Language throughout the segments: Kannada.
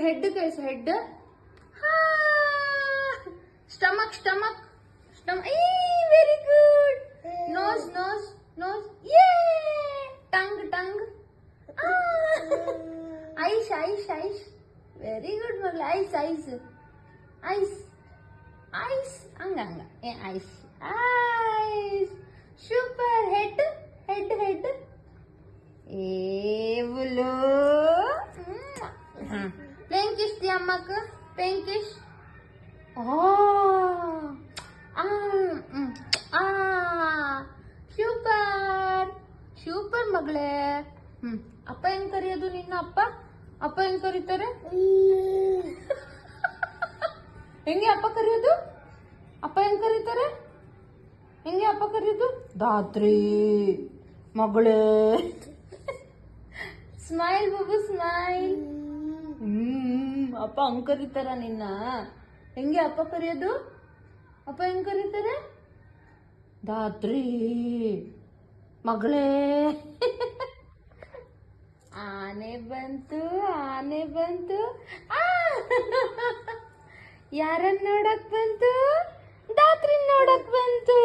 ಹೆಡ್ ಕಳಿಸು head. Stomach stomach stomach. Very good. Nose nose nose. Tongue tongue. Eyes eyes eyes. Very good ಮಗಳ. Eyes eyes eyes eyes. ಹಂಗ eyes eyes. Super. Head head head. ಏವುಲು. ಪ್ಲೇನ್ ಕಿಸ್ ದಿ ಅಮ್ಮಕ್ಕ. Plane kiss. ಸೂಪರ್ ಸೂಪರ್ ಮಗಳೇ. ಅಪ್ಪ ಹೆಂಗ್ ಕರೆಯೋದು ನಿನ್ನ? ಅಪ್ಪ ಹೆಂಗ್ ಕರೀತಾರೆ? ಹೆಂಗೆ ಅಪ್ಪ ಕರೆಯೋದು? ಅಪ್ಪ ಹೆಂಗ್ ಕರೀತಾರೆ? ಹೆಂಗೆ ಅಪ್ಪ ಕರೆಯೋದು? ದಾತ್ರಿ ಮಗಳೇ. Smile Babu smile. ಅಪ್ಪ ಹಂಗ್ ಕರೀತಾರ ನಿನ್ನ? ಹೆಂಗೆ ಅಪ್ಪ ಕರೆಯೋದು? ಅಪ್ಪ ಹೆಂಗ್ ಕರೀತಾರೆ? ದಾತ್ರಿ ಮಗಳೇ. ಆನೆ ಬಂತು ಆನೆ ಬಂತು. ಯಾರನ್ನ ನೋಡಕ್ ಬಂತು? ದಾತ್ರಿ ನೋಡಕ್ ಬಂತು.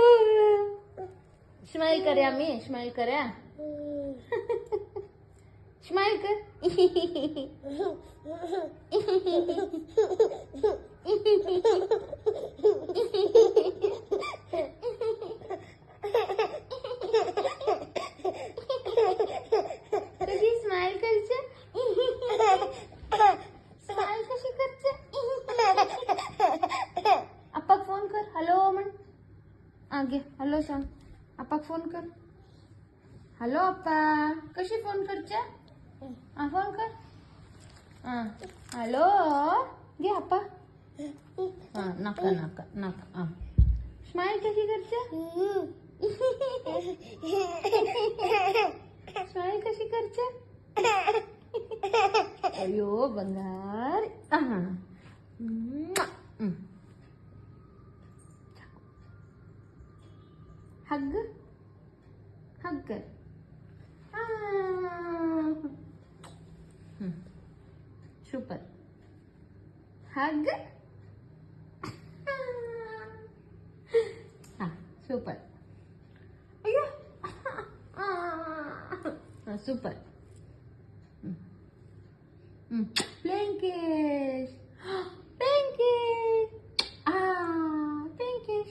ಸ್ಮೈಲ್ ಕರೆ ಅಮ್ಮಿ. ಸ್ಮೈಲ್ ಕರೆ. ಸ್ಮೈಲ್ ಕರ್. कधी स्माइल करছে? स्माइल कशी करছে? अप्पा फोन कर. हॅलो म्हण. आगे हॅलो सांग. अप्पा फोन कर. हॅलो अप्पा. कशी फोन करছে? फोन कर. हॅलो. घे अप्पा. नका नका नका. स्माइल कशी करছে? स्माइल कशी करছে? अयो बंगार. हग हग कर. सुपर. हग. सुपर. अयो. सुपर. Blanket. Blanket. Blanket.